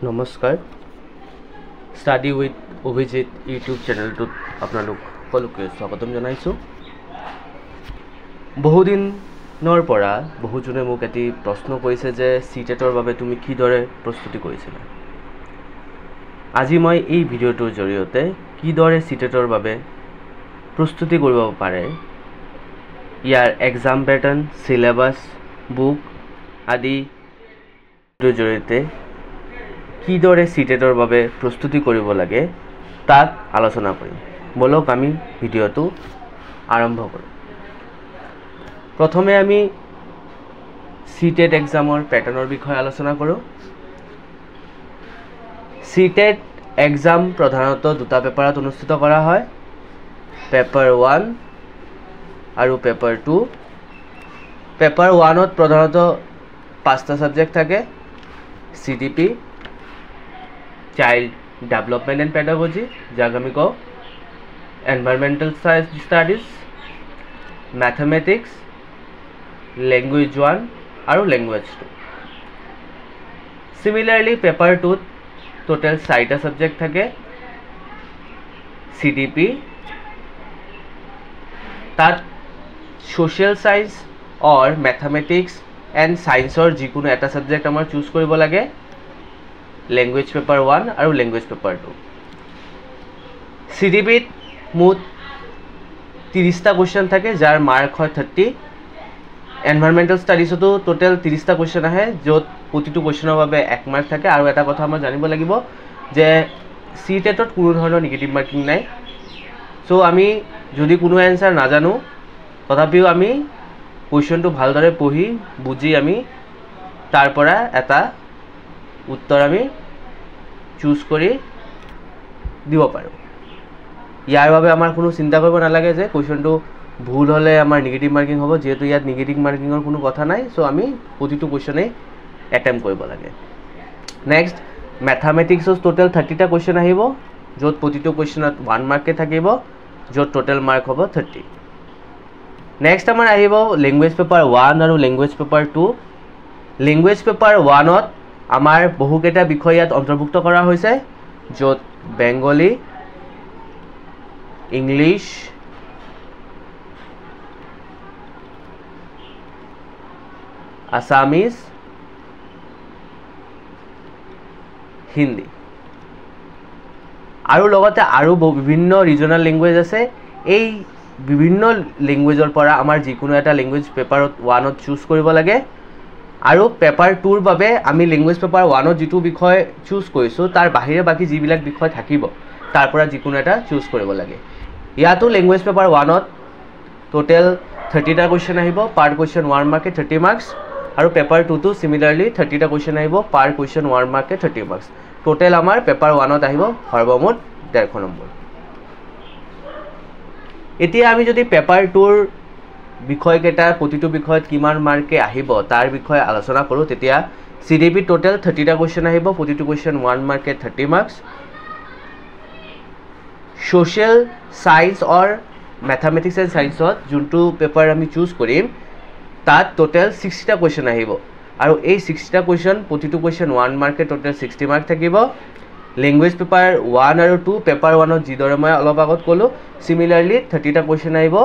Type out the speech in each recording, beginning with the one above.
নমস্কাৰ study with Abhijit YouTube চেনেলটোত আপোনালোক সকলোকে স্বাগতম জনাইছোঁ। বহুদিনৰ পৰা বহুজনে মোক এটি প্ৰশ্ন কৰিছে যে CTETৰ বাবে তুমি কিদৰে প্ৰস্তুতি কৰিছিলা। আজি মই এই ভিডিঅ'টোৰ জৰিয়তে কিদৰে CTETৰ বাবে প্ৰস্তুতি কৰিব পাৰে, ইয়াৰ এক্সাম পেটাৰ্ণ, সিলেবাছ, বুক আদিৰ জৰিয়তে কিদৰে CTETৰ বাবে প্ৰস্তুতি কৰিব লাগে তাক আলোচনা কৰিম। বলক আমি ভিডিঅ'টো আৰম্ভ কৰোঁ। প্ৰথমে আমি CTET এক্সামৰ পেটাৰ্ণৰ বিষয়ে আলোচনা কৰোঁ। CTET এক্সাম প্ৰধানতঃ দুটা পেপাৰত অনুষ্ঠিত কৰা হয়, পেপাৰ 1 আৰু পেপাৰ 2। পেপাৰ 1ত প্ৰধানতঃ 5টা সাবজেক্ট থাকে, CDP, child development and pedagogy, যাক আমি কওঁ এনভাইৰনমেণ্টেল ষ্টাডিজ, মেথমেটিক্স, লেংগুৱেজ 1 আৰু লেংগুৱেজ 2। সিমিলাৰলি পেপাৰ 2ত টোটেল 4টা সাবজেক্ট থাকে, CDP, তাত social science or mathematics and সায়েন্সৰ যিকোনো এটা সাবজেক্ট আমাৰ চুজ কৰিব লাগে, লেংগুৱেজ পেপাৰ 1 আৰু লেংগুৱেজ পেপাৰ 2। CDPত মুঠ 30টা কুৱেশ্যন থাকে, যাৰ মাৰ্ক হয় 30। এনভাইৰনমেণ্টেল ষ্টাডিজতো টোটেল 30টা কুৱেশ্যন আহে, য'ত প্ৰতিটো কুৱেশ্যনৰ বাবে 1 মাৰ্ক থাকে। আৰু এটা কথা আমাৰ জানিব লাগিব যে CTETত কোনো ধৰণৰ নিগেটিভ মাৰ্কিং নাই। চ' আমি যদি কোনো এনচাৰ নাজানো, তথাপিও আমি কুৱেশ্যনটো ভালদৰে পঢ়ি বুজি আমি তাৰ পৰা এটা উত্তৰ আমি চুজ কৰি দিব পাৰোঁ। ইয়াৰ বাবে আমাৰ কোনো চিন্তা কৰিব নালাগে যে কুৱেশ্যনটো ভুল হ'লে আমাৰ নিগেটিভ মাৰ্কিং হ'ব, যিহেতু ইয়াত নিগেটিভ মাৰ্কিঙৰ কোনো কথা নাই। চ' আমি প্ৰতিটো কুৱেশ্যনেই এটেম্প কৰিব লাগে। নেক্সট, মেথামেটিক্সত টোটেল 30টা কুৱেশ্যন আহিব, য'ত প্ৰতিটো কুৱেশ্যনত 1 মাৰ্কে থাকিব, য'ত টোটেল মাৰ্ক হ'ব 30। নেক্সট আমাৰ আহিব লেংগুৱেজ পেপাৰ 1 আৰু লেংগুৱেজ পেপাৰ 2। লেংগুৱেজ পেপাৰ 1ত আমাৰ বহুকেইটা বিষয় ইয়াত অন্তৰ্ভুক্ত কৰা হৈছে, য'ত বেংগলী, ইংলিছ, আছামিজ, হিন্দী আৰু লগতে আৰু বিভিন্ন ৰিজনাল লেংগুৱেজ আছে। এই বিভিন্ন লেংগুৱেজৰ পৰা আমাৰ যিকোনো এটা লেংগুৱেজ পেপাৰত 1ত চুজ কৰিব লাগে। আৰু পেপাৰ 2ৰ বাবে আমি লেংগুৱেজ পেপাৰ 1ত যিটো বিষয় চুজ কৰিছোঁ, তাৰ বাহিৰে বাকী যিবিলাক বিষয় থাকিব তাৰ পৰা যিকোনো এটা চুজ কৰিব লাগে। ইয়াতো লেংগুৱেজ পেপাৰ 1ত টোটেল 30টা কুৱেশ্যন আহিব, পাৰ কুৱেশ্যন 1 মাৰ্কে 30 মাৰ্কছ। আৰু পেপাৰ 2টো চিমিলাৰলি 30টা কুৱেশ্যন আহিব, পাৰ কুৱেশ্যন 1 মাৰ্কে 30 মাৰ্কছ। টোটেল আমাৰ পেপাৰ 1ত আহিব সৰ্বমুঠ 150 নম্বৰ। এতিয়া আমি যদি পেপাৰ 2ৰ বিষয়কেইটা প্ৰতিটো বিষয়ত কিমান মাৰ্কে আহিব তাৰ বিষয়ে আলোচনা কৰোঁ, তেতিয়া CDP টোটেল 30টা কুৱেশ্যন আহিব, প্ৰতিটো কুৱেশ্যন 1 মাৰ্কে 30 marks. Social science or mathematics and সায়েন্সত যোনটো পেপাৰ আমি চুজ কৰিম, তাত টোটেল 60টা কুৱেশ্যন আহিব। আৰু এই 60টা কুৱেশ্যন প্ৰতিটো কুৱেশ্যন 1 মাৰ্কে টোটেল 60 মাৰ্ক থাকিব। লেংগুৱেজ পেপাৰ 1 আৰু 2 পেপাৰ 1ত যিদৰে মই অলপ আগত ক'লোঁ, চিমিলাৰলি 30টা কুৱেশ্যন আহিব,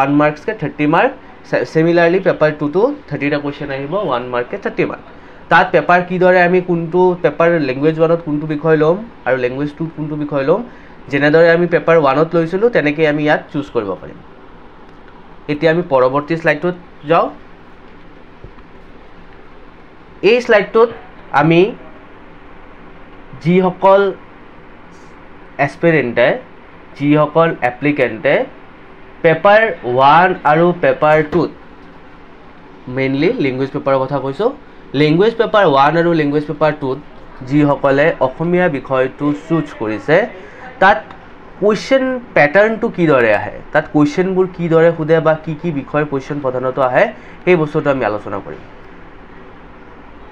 1 মাৰ্কছকে 30 মাৰ্ক। চিমিলাৰলি পেপাৰ 2টো 30টা কুৱেশ্যন আহিব, 1 মাৰ্কে 30 মাৰ্ক। তাত পেপাৰ কিদৰে আমি কোনটো পেপাৰ লেংগুৱেজ 1ত কোনটো বিষয় ল'ম আৰু লেংগুৱেজ 2ত কোনটো বিষয় ল'ম, যেনেদৰে আমি পেপাৰ 1ত লৈছিলোঁ তেনেকৈ আমি ইয়াত চুজ কৰিব পাৰিম। এতিয়া আমি পৰৱৰ্তী শ্লাইডটোত যাওঁ। এই শ্লাইডটোত আমি যিসকল এছপিৰেণ্টে, যিসকল এপ্লিকেণ্টে পেপাৰ 1 আৰু পেপাৰ 2ত, মেইনলি লেংগুৱেজ পেপাৰৰ কথা কৈছোঁ, লেংগুৱেজ পেপাৰ 1 আৰু লেংগুৱেজ পেপাৰ 2ত যিসকলে অসমীয়া বিষয়টো চুজ কৰিছে, তাত কুৱেশ্যন পেটাৰ্ণটো কিদৰে আহে, তাত কুৱেশ্যনবোৰ কিদৰে সোধে বা কি কি বিষয়ৰ কুৱেশ্যন প্ৰধানতঃ আহে, সেই বস্তুটো আমি আলোচনা কৰিম।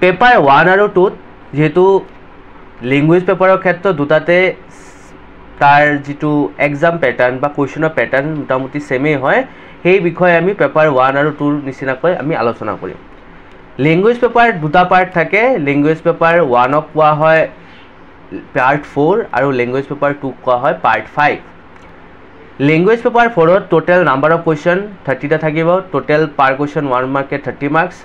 পেপাৰ 1 আৰু 2ত যিহেতু লেংগুৱেজ পেপাৰৰ ক্ষেত্ৰত দুটাতে তাৰ যিটো এক্সাম পেটাৰ্ণ বা কুৱেশ্যনৰ পেটাৰ্ণ মোটামুটি সেমেই হয়, সেই বিষয়ে আমি পেপাৰ 1 আৰু 2ৰ নিচিনাকৈ আমি আলোচনা কৰিম। লেংগুৱেজ পেপাৰ দুটা পাৰ্ট থাকে লেংগুৱেজ পেপাৰ 1ক কোৱা হয় পাৰ্ট 4 আৰু লেংগুৱেজ পেপাৰ 2ক কোৱা হয় পাৰ্ট 5 লেংগুৱেজ পেপাৰ 4ত টোটেল নাম্বাৰ অফ কোৱেশ্চন 30টা থাকিব টোটেল পাৰ কোৱেশ্চন 1 মাৰ্কে 30 মাৰ্কস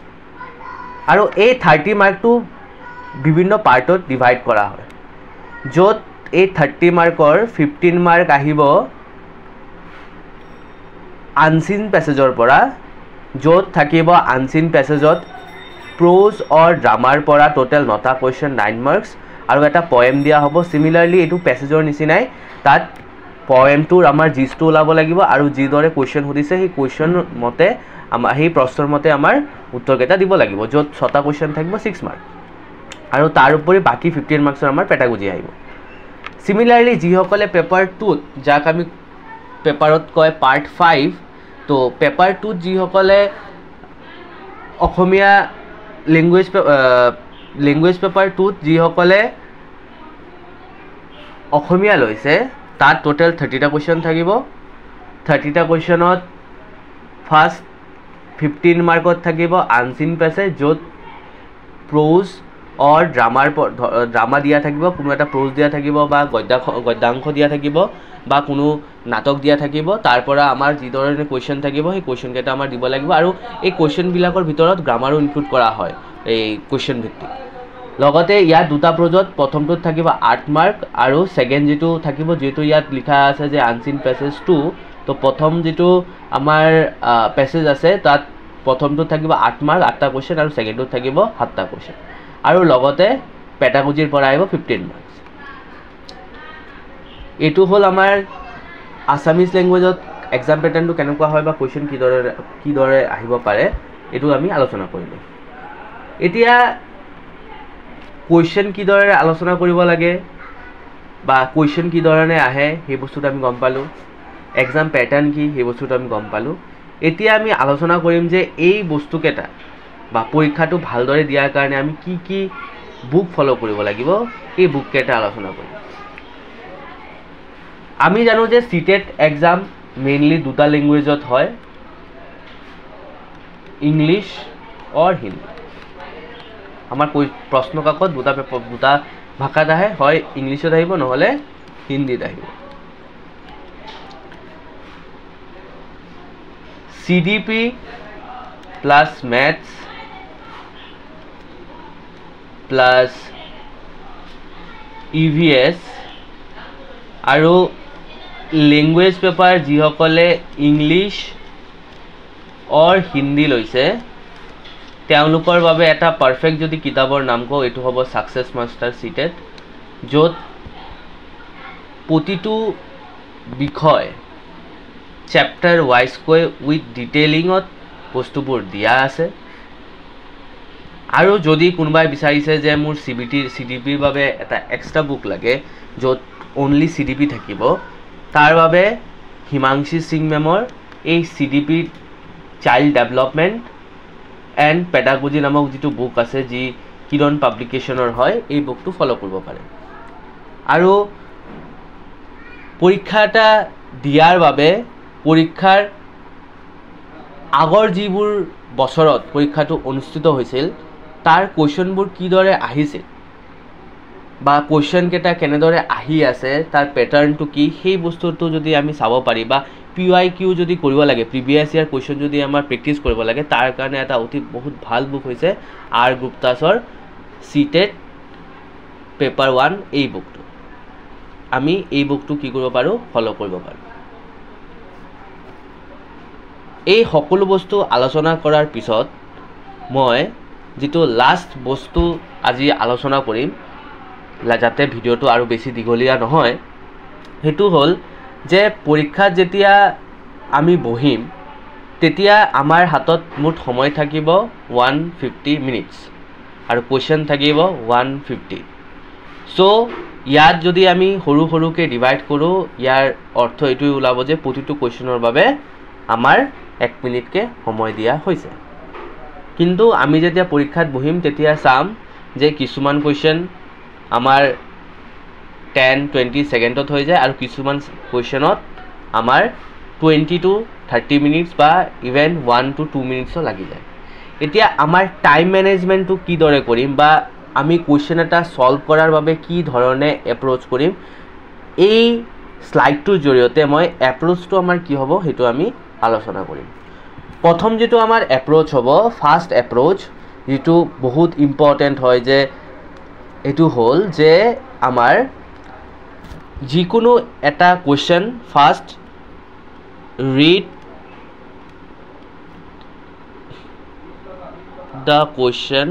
আৰু এই 30 মাৰ্কটো বিভিন্ন পাৰ্টত ডিভাইড কৰা হয় য'ত এই 30 মাৰ্কৰ 15 মাৰ্ক আহিব আনসিন প্যাসেজৰ পৰা য'ত থাকিব আনসিন প্যাসেজত প্ৰোজ অৰ ড্ৰামাৰ পৰা টোটেল 9টা কোৱেশ্চন 9 মাৰ্কস আৰু এটা পয়েম দিয়া হ'ব সিমিলাৰলি এটো প্যাসেজৰ নিচিনাই তাত পয়েমটোৰ আমাৰ জিষ্টটো ওলাব লাগিব আৰু যিদৰে কোৱেশ্চন সুধিছে সেই কোৱেশ্চন মতে আমাৰ সেই প্ৰশ্নৰ মতে আমাৰ উত্তৰকেইটা দিব লাগিব য'ত 6টা কোৱেশ্চন থাকিব 6 মাৰ্ক আৰু তাৰ উপৰি বাকি 15 মাৰ্কছৰ আমাৰ পেডাগজি আহিব সিমিলাৰলি যিসকলে পেপাৰ 2ত যাক আমি পেপাৰত কয় পাৰ্ট 5 তো পেপাৰ 2ত যিসকলে অসমীয়া লেংগুৱেজ পেপাৰ 2ত যিসকলে অসমীয়া লৈছে তাত টোটেল 30টা কোৱেশ্চন থাকিব 30টা কোৱেশ্চনত ফাৰ্স্ট 15 মাৰ্কত থাকিব আনসিন প্যাসেজ য'ত প্ৰোজ অৰ ড্ৰামা দিয়া থাকিব কোনো এটা প্ৰোজ দিয়া থাকিব বা গদ্যাংশ দিয়া থাকিব বা কোনো নাটক দিয়া থাকিব তাৰ পৰা আমাৰ যিদৰে কোৱেশ্চন থাকিব সেই কোৱেশ্চন কেইটা আমাৰ দিব লাগিব আৰু এই কোৱেশ্চন বিলাকৰ ভিতৰত গ্ৰামাৰো ইনক্লুড কৰা হয় এই কোৱেশ্চন ভিত্তিক লগতে ইয়াত দুটা প্ৰোজত প্ৰথমটোত থাকিব 8 মাৰ্ক আৰু সেকেন্ড যেটো থাকিব যেটো ইয়াত লিখা আছে যে আনসিন প্যাসেজ 2 তো প্ৰথম যেটো আমাৰ প্যাসেজ আছে তাত প্ৰথমটোত থাকিব 8 মাৰ্ক 8টা কোৱেশ্চন আৰু সেকেন্ডটোত থাকিব 7টা কোৱেশ্চন আৰু লগতে পেডাগজিৰ পৰা আহিব 15 মাৰ্কস এটো হল আমাৰ আসামিজ ল্যাঙ্গুৱেজত এক্সাম প্যাটাৰ্নটো কেনেকুৱা হয় বা কোৱেশ্চন কি দৰে আহিব পাৰে এটো আমি আলোচনা কৰিলো এতিয়া কোৱেশ্চন কি দৰে আলোচনা কৰিব লাগে বা কোৱেশ্চন কি ধৰণে আহে সেই বস্তুটো আমি গম পালো এক্সাম প্যাটাৰ্ন কি সেই বস্তুটো আমি গম পালো এতিয়া আমি আলোচনা কৰিম যে এই বস্তুকেটা বা পৰীক্ষাটো ভালদৰে দিয়াৰ কাৰণে আমি কি বুক ফলো কৰিব লাগিব এই বুক কেটা আলোচনা কৰিম আমি জানো যে সিটেট এক্সাম মেইনলি দুটা ল্যাঙ্গুৱেজত হয় ইংলিশ और হিন্দী আমাৰ প্ৰশ্ন কাকত দুটা ভাষাত আহে হয় ইংলিশত আহিব নহলে হিন্দীত আহিব CDP plus maths plus EVS আৰু ল্যাঙ্গুৱেজ পেপাৰ যিসকলে ইংলিশ और হিন্দী লৈছে তেওঁলোকৰ বাবে এটা পাৰফেক্ট যদি কিতাপৰ নাম কও এটো হ'ব সাকসেস মাস্টাৰ সিটেট য'ত প্ৰতিটো বিষয় চ্যাপ্টাৰ ওয়াইজ কৈ উইথ ডিটেইলিংত বস্তুবোৰ দিয়া আছে আৰু যদি কোনোবাই বিচাৰিছে যে মোৰ সিডিপিৰ বাবে এটা এক্সট্ৰা বুক লাগে য'ত অনলি সিডিপি থাকিব তাৰ বাবে হিমাংশী সিং মেমৰ এই CDP child development and pedagogy নামক যেটো বুক আছে যি কিৰণ পাব্লিকেশনৰ হয় এই বুকটো ফলো কৰিব পাৰে আৰু পৰীক্ষাটা দিয়াৰ বাবে পৰীক্ষাৰ আগৰ যিবোৰ বছৰত পৰীক্ষাটো অনুষ্ঠিত হৈছিল তাৰ কোৱেশ্চনবোৰ কি দৰে আহিছিল বা কোৱেশ্চন কেটা কেনেদৰে আহি আছে তাৰ প্যাটাৰ্নটো কি সেই বস্তুটো যদি আমি চাব পাৰি বা PYQ যদি কৰিব লাগে প্ৰিভিয়াস ইয়াৰ কোৱেশ্চন যদি আমাৰ প্ৰেক্টিস কৰিব লাগে তাৰ কাৰণে এটা অতি বহুত ভাল বুক হৈছে আৰ গুপ্তাছৰ সিটেট পেপাৰ 1 এই বুকটো আমি এই বুকটো কি কৰিব পাৰো ফলো কৰিব পাৰো এই সকলো বস্তু আলোচনা কৰাৰ পিছত মই যেটো লাষ্ট বস্তু আজি আলোচনা কৰিম যাতে ভিডিওটো আৰু বেছি দীঘলীয়া নহয় হেতু হল যে পৰীক্ষাত যেতিয়া আমি বহিম তেতিয়া আমাৰ হাতত মুঠ সময় থাকিব 150 মিনিটস আৰু কোৱেশ্চন থাকিব 150 সো ইয়াত যদি আমি সৰু সৰুকে ডিভাইড কৰো ইয়াৰ অৰ্থ এটোই ওলাব যে প্ৰতিটো কোৱেশ্চনৰ বাবে আমাৰ 1 মিনিটকে সময় দিয়া হৈছে কিন্তু আমি যেতিয়া পৰীক্ষাত বহিম তেতিয়া চাম যে কিছুমান কোৱেশ্চন আমাৰ 10-20 সেকেন্ডত হৈ যায় আৰু কিছুমান কোৱেশ্চনত আমাৰ 20 to 30 মিনিটস বা ইভেন 1 to 2 মিনিটস লাগি যায় এতিয়া আমাৰ টাইম মেনেজমেণ্টটো কিদৰে কৰিম বা আমি কুৱেশ্যন এটা সলভ কৰাৰ বাবে কি ধৰণে এপ্ৰ'চ কৰিম, এই স্লাইডটোৰ জৰিয়তে মই এপ্ৰ'চটো আমাৰ কি হ'ব সেইটো আমি আলোচনা কৰিম। প্ৰথম যেটো আমাৰ এপ্ৰ'চ হ'ব, ফাৰ্ষ্ট এপ্ৰ'চ যেটো বহুত ইম্পৰ্টেণ্ট হয়, যে এটো হ'ল যে আমাৰ যিকোনো এটা question first read the question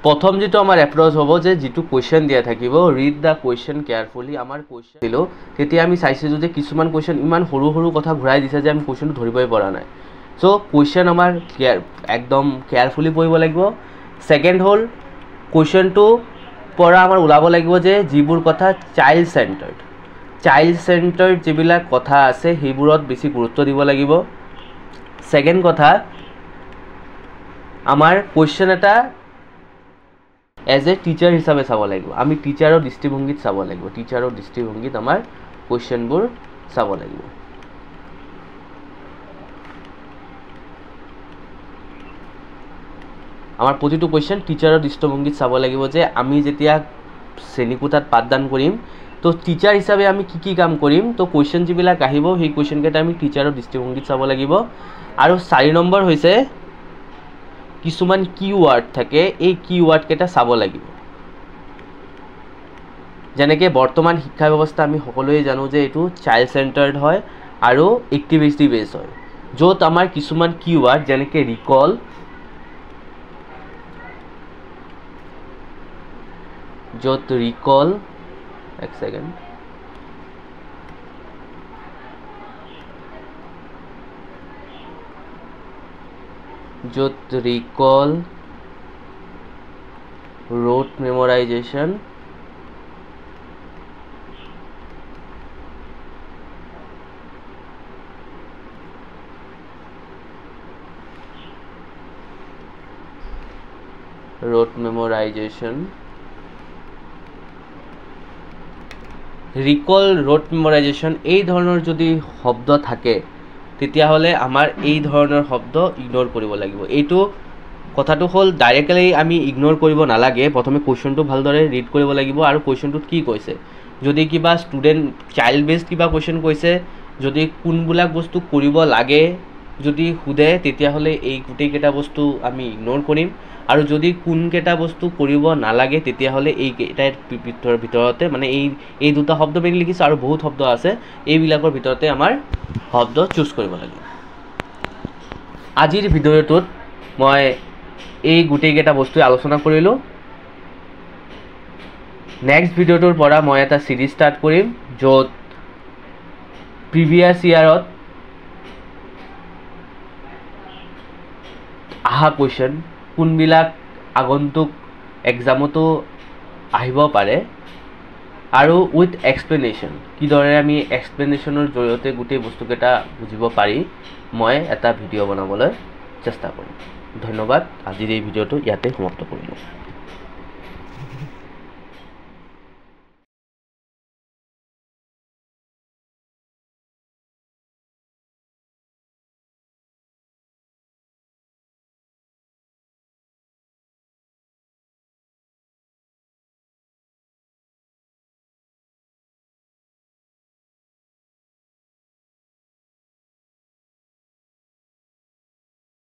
প্ৰথম যেটো আমাৰ এপ্ৰ'চ হ'ব যে যেটো কুৱেশ্যন দিয়া থাকিব, ৰিড দ্য কুৱেশ্যন কেয়াৰফুলি। আমাৰ কুৱেশ্যন দিলোঁ তেতিয়া আমি চাইছিলোঁ যে কিছুমান কুৱেশ্যন ইমান সৰু সৰু কথা ঘূৰাই দিছে যে আমি কুৱেশ্যনটো ধৰিবই পৰা নাই। চ' কুৱেশ্যন আমাৰ একদম কেয়াৰফুলি পঢ়িব লাগিব। ছেকেণ্ড হ'ল কুৱেশ্যনটো পৰা আমাৰ ওলাব লাগিব যে যিবোৰ কথা চাইল্ড চেণ্টাৰ্ড যিবিলাক কথা আছে সেইবোৰত বেছি গুৰুত্ব দিব লাগিব। ছেকেণ্ড কথা, আমাৰ কুৱেশ্যন এটা এজ এ টিচাৰ হিচাপে চাব লাগিব, আমি টিচাৰৰ দৃষ্টিভংগীত চাব লাগিব, টিচাৰৰ দৃষ্টিভংগীত আমাৰ কুৱেশ্যনবোৰ চাব লাগিব। আমাৰ প্ৰতিটো কুৱেশ্যন টিচাৰৰ দৃষ্টিভংগীত চাব লাগিব, যে আমি যেতিয়া শ্ৰেণীকোঠাত পাঠদান কৰিম তো টিচাৰ হিচাপে আমি কি কাম কৰিম, তো কুৱেশ্যন যিবিলাক আহিব সেই কুৱেশ্যনকেইটা আমি টিচাৰৰ দৃষ্টিভংগীত চাব লাগিব। আৰু 4 নম্বৰ হৈছে কিছুমান কিৱৰ্ড থাকে, এই কিৱৰ্ডকেইটা চাব লাগিব। যেনেকৈ বৰ্তমান শিক্ষা ব্যৱস্থা আমি সকলোৱে জানো যে এইটো চাইল্ড চেণ্টাৰ্ড হয় আৰু এক্টিভিটি বেছ হয়, য'ত আমাৰ কিছুমান কিৱৰ্ড যেনেকৈ ৰিকল, এক ছেকেণ্ড, য'ত ৰিকল, ৰোট মেমৰাইজেশ্যন, এই ধৰণৰ যদি শব্দ থাকে তেতিয়াহ'লে আমাৰ এই ধৰণৰ শব্দ ইগন'ৰ কৰিব লাগিব। এইটো কথাটো হ'ল ডাইৰেক্টলি আমি ইগন'ৰ কৰিব নালাগে, প্ৰথমে কুৱেশ্যনটো ভালদৰে ৰিড কৰিব লাগিব আৰু কুৱেশ্যনটোত কি কৈছে। যদি কিবা ষ্টুডেণ্ট চাইল্ড বেছড কিবা কুৱেশ্যন কৈছে, যদি কোনবিলাক বস্তু কৰিব লাগে যদি সোধে তেতিয়াহ'লে এই গোটেইকেইটা বস্তু আমি ইগন'ৰ কৰিম, আৰু যদি কোনকেইটা বস্তু কৰিব নালাগে তেতিয়াহ'লে এইকেইটাৰ ভিতৰতে মানে এই দুটা শব্দ বেছি লিখিছোঁ আৰু বহুত শব্দ আছে, এইবিলাকৰ ভিতৰতে আমাৰ শব্দ চুজ কৰিব লাগে। আজিৰ ভিডিঅ'টোত মই এই গোটেইকেইটা বস্তুৱে আলোচনা কৰিলোঁ। নেক্সট ভিডিঅ'টোৰ পৰা মই এটা চিৰিজ ষ্টাৰ্ট কৰিম, য'ত প্ৰিভিয়াছ ইয়াৰত আহা কুৱেশ্যন কোনবিলাক আগন্তুক এক্সামতো আহিব পাৰে আৰু উইথ এক্সপ্লেনেশ্যন, কিদৰে আমি এক্সপ্লেনেশ্যনৰ জৰিয়তে গোটেই বস্তুকেইটা বুজিব পাৰি, মই এটা ভিডিঅ' বনাবলৈ চেষ্টা কৰিম। ধন্যবাদ। আজিৰ এই ভিডিঅ'টো ইয়াতে সমাপ্ত কৰোঁ।